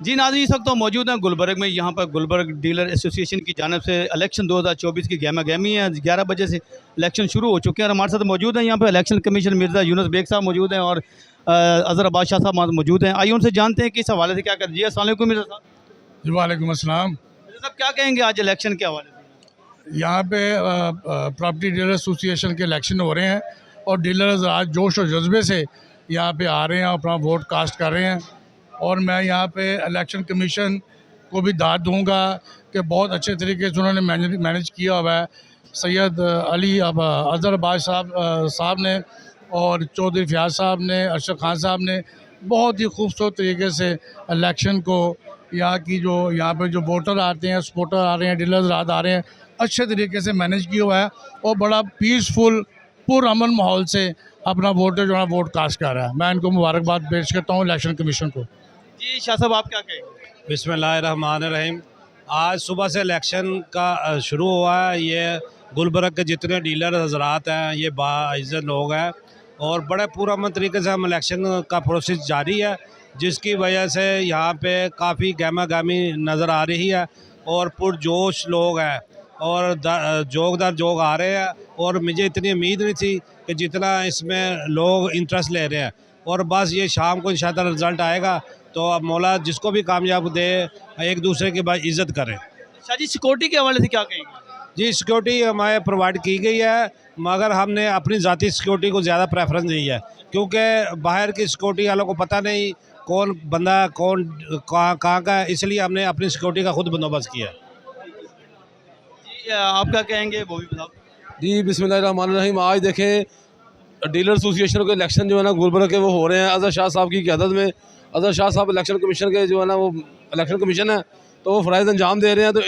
जी नाज़रीन, इस वक्त तो मौजूद हैं गुलबर्ग में। यहाँ पर गुलबर्ग डीलर एसोसिएशन की जानिब से इलेक्शन 2024 की गहमा गहमी है। 11 बजे से इलेक्शन शुरू हो चुके हैं और हमारे साथ मौजूद हैं यहाँ पर इलेक्शन कमीशन मिर्ज़ा यूनुस बेग साहब मौजूद हैं और अज़हर अब्बास शाह साहब मौजूद हैं। आइए उनसे जानते हैं कि इस हवाले से क्या कर। जी अस्सलाम वालेकुम मिर्ज़ा साहब। जी वालेकुम अस्सलाम। मिर्ज़ा साहब क्या कहेंगे आज इलेक्शन के हवाले से? यहाँ पे प्रॉपर्टी डीलर एसोसिएशन के इलेक्शन हो रहे हैं और डीलर्स आज जोश और जज्बे से यहाँ पे आ रहे हैं, अपना वोट कास्ट कर रहे हैं। और मैं यहाँ पे इलेक्शन कमीशन को भी दाद दूँगा कि बहुत अच्छे तरीके से उन्होंने मैनेज किया हुआ है। सैयद अली अज़हर अब्बास साहब ने और चौधरी फयाज साहब ने, अरशद खान साहब ने बहुत ही खूबसूरत तरीके से इलेक्शन को यहाँ की जो यहाँ पे जो वोटर आते हैं, सपोर्टर आ रहे हैं, डीलर्स आ रहे हैं, अच्छे तरीके से मैनेज किया हुआ है और बड़ा पीसफुल पुरअमन माहौल से अपना वोटर जो है वोट कास्ट कर रहा है। मैं इनको मुबारकबाद पेश करता हूँ इलेक्शन कमीशन को। जी शाह साहब आप क्या कहेंगे? बिस्मिल्लाहिर्रहमानिर्रहीम। आज सुबह से इलेक्शन का शुरू हुआ है। ये गुलबर्ग के जितने डीलर हजरात हैं ये बाइज़्ज़त लोग हैं और बड़े पुरअमन तरीके से हम इलेक्शन का प्रोसेस जारी है, जिसकी वजह से यहाँ पे काफ़ी गहमा गहमी नज़र आ रही है और पुरजोश लोग हैं और जोग दर जोग आ रहे हैं। और मुझे इतनी उम्मीद नहीं थी कि जितना इसमें लोग इंटरेस्ट ले रहे हैं। और बस ये शाम को इंशाअल्लाह रिज़ल्ट आएगा तो अब मौला जिसको भी कामयाब दे, एक दूसरे की बात इज़्ज़त करें। शाह जी सिक्योरिटी के हवाले से क्या कहेंगे? जी सिक्योरिटी हमारे प्रोवाइड की गई है, मगर हमने अपनी ज़ाती सिक्योरिटी को ज़्यादा प्रेफरेंस दी है, क्योंकि बाहर की सिक्योरिटी वालों को पता नहीं कौन बंदा कौन कहाँ का है, इसलिए हमने अपनी सिक्योरिटी का खुद बंदोबस्त किया है। जी आप क्या कहेंगे बोबी साहब? जी बिस्मिल्लाहिर्रहमानिर्रहीम। आज देखें डीलर एसोसिएशन के इलेक्शन जो है ना गुलबर्ग के वो हो रहे हैं अज़हर शाह साहब की क़यादत में। अज़हर शाह साहब इलेक्शन कमीशन के जो है ना वो इलेक्शन कमीशन है तो वो फ़राइज़ अंजाम दे रहे हैं। तो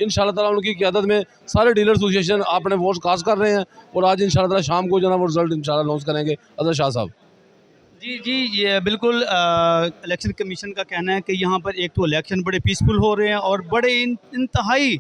इंशाअल्लाह ताला उनकी क़यादत में सारे डीलर एसोसिएशन अपने वोट कास्ट कर रहे हैं और आज इंशाअल्लाह ताला शाम को जो है ना वो रिज़ल्ट इंशाअल्लाह अनाउंस करेंगे अज़हर शाह साहब। जी जी ये बिल्कुल इलेक्शन कमीशन का कहना है कि यहाँ पर एक तो इलेक्शन बड़े पीसफुल हो रहे हैं और बड़े इंतहाई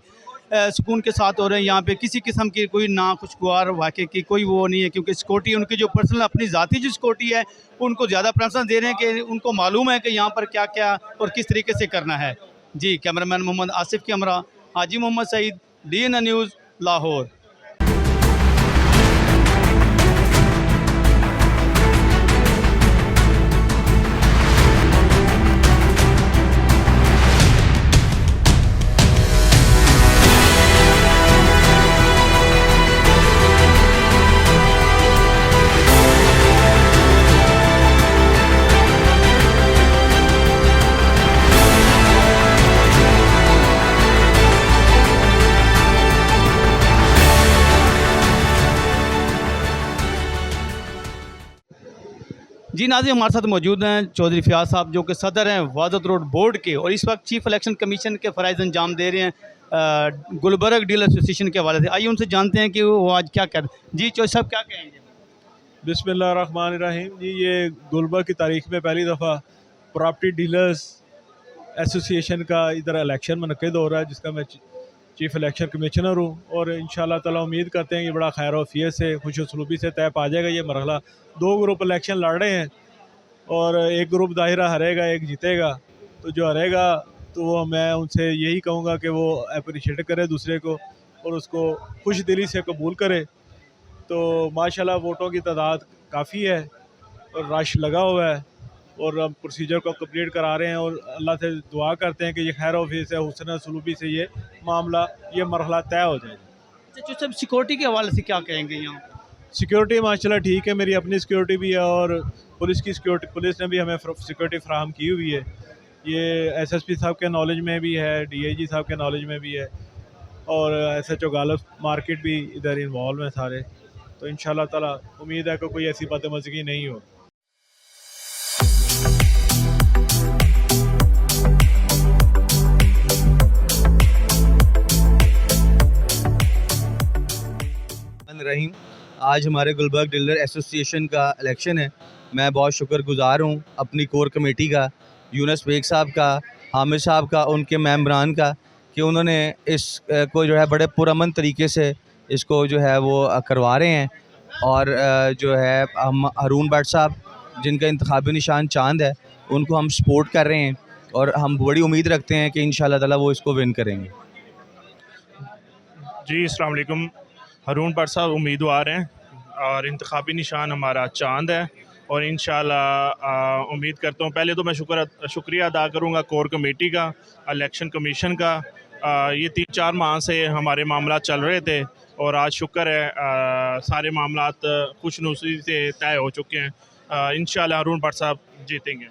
सुकून के साथ हो रहे हैं। यहाँ पे किसी किस्म की कोई ना खुशगवार वाक़े की कोई वो नहीं है, क्योंकि सिक्योरिटी उनकी जो पर्सनल अपनी ज़ाती जो सिक्योरिटी है उनको ज़्यादा प्रेफरेंस दे रहे हैं कि उनको मालूम है कि यहाँ पर क्या क्या और किस तरीके से करना है। जी कैमरामैन मोहम्मद आसिफ के हमरा हाजी मोहम्मद सईद, DNA न्यूज़ लाहौर। जी नाज़रीन, हमारे साथ मौजूद हैं चौधरी फयाज साहब जो कि सदर हैं वादत रोड बोर्ड के और इस वक्त चीफ इलेक्शन कमीशन के फ़राइज़ अंजाम दे रहे हैं गुलबर्ग डीलर एसोसिएशन के हवाले से। आइए उनसे जानते हैं कि वो आज क्या कर। जी चौधरी साहब क्या कहेंगे? बिस्मिल्लाहिर्रहमानिर्रहीम। जी ये गुलबर्ग की तारीख़ में पहली दफ़ा प्रॉपर्टी डीलर्स एसोसिएशन का इधर इलेक्शन मुनक़िद हो रहा है, जिसका मैं चीफ़ इलेक्शन कमिश्नर हूँ और इंशाअल्लाह ताला उम्मीद करते हैं कि बड़ा खैर वफ़ियत से खुश उसलूबी से तय पा जाएगा ये मरहला। 2 ग्रुप इलेक्शन लड़ रहे हैं और एक ग्रुप ज़ाहिरा हरेगा, एक जीतेगा। तो जो हरेगा तो वो मैं उनसे यही कहूँगा कि वो अप्रिशिएट करे दूसरे को और उसको खुश दिली से कबूल करे। तो माशाल्लाह वोटों की तादाद काफ़ी है और रश लगा हुआ है और हम प्रोसीजर को कंप्लीट करा रहे हैं और अल्लाह से दुआ करते हैं कि ये खैर ऑफिस से हुस्न सलूबी से ये मामला ये मरहला तय हो जाए। अच्छा जो सब सिक्योरिटी के हवाले से क्या कहेंगे? यहाँ सिक्योरिटी माशाल्लाह ठीक है, मेरी अपनी सिक्योरिटी भी है और पुलिस की सिक्योरिटी, पुलिस ने भी हमें सिक्योरिटी फ्राहम की हुई है। ये SSP साहब के नॉलेज में भी है, DIG साहब के नॉलेज में भी है और SHO गालिब मार्केट भी इधर इन्वॉल्व हैं सारे। तो इंशाअल्लाह ताला उम्मीद है कि कोई ऐसी बदतमीज़ी नहीं हो। रहीम। आज हमारे गुलबर्ग डीलर एसोसिएशन का इलेक्शन है। मैं बहुत शुक्रगुज़ार हूँ अपनी कोर कमेटी का, यूनुस बेग साहब का, हामिद साहब का, उनके मेंबरान का, कि उन्होंने इस को जो है बड़े पुरअमन तरीके से इसको जो है वो करवा रहे हैं। और जो है हम हारून भट्ट साहब जिनका इंतखाबी निशान चांद है उनको हम सपोर्ट कर रहे हैं और हम बड़ी उम्मीद रखते हैं कि इंशाल्लाह ताला वो इसको विन करेंगे। जी अस्सलाम वालेकुम। हारून भट्ट साहब उम्मीदवार हैं और इंतखाबी निशान हमारा चांद है और इंशाल्लाह उम्मीद करता हूँ। पहले तो मैं शुक्रिया अदा करूँगा कोर कमेटी का, इलेक्शन कमीशन का। ये 3-4 माह से हमारे मामला चल रहे थे और आज शुक्र है सारे मामलात खुशनुसी से तय हो चुके हैं। इंशाल्लाह हारून भट्ट साहब जीतेंगे।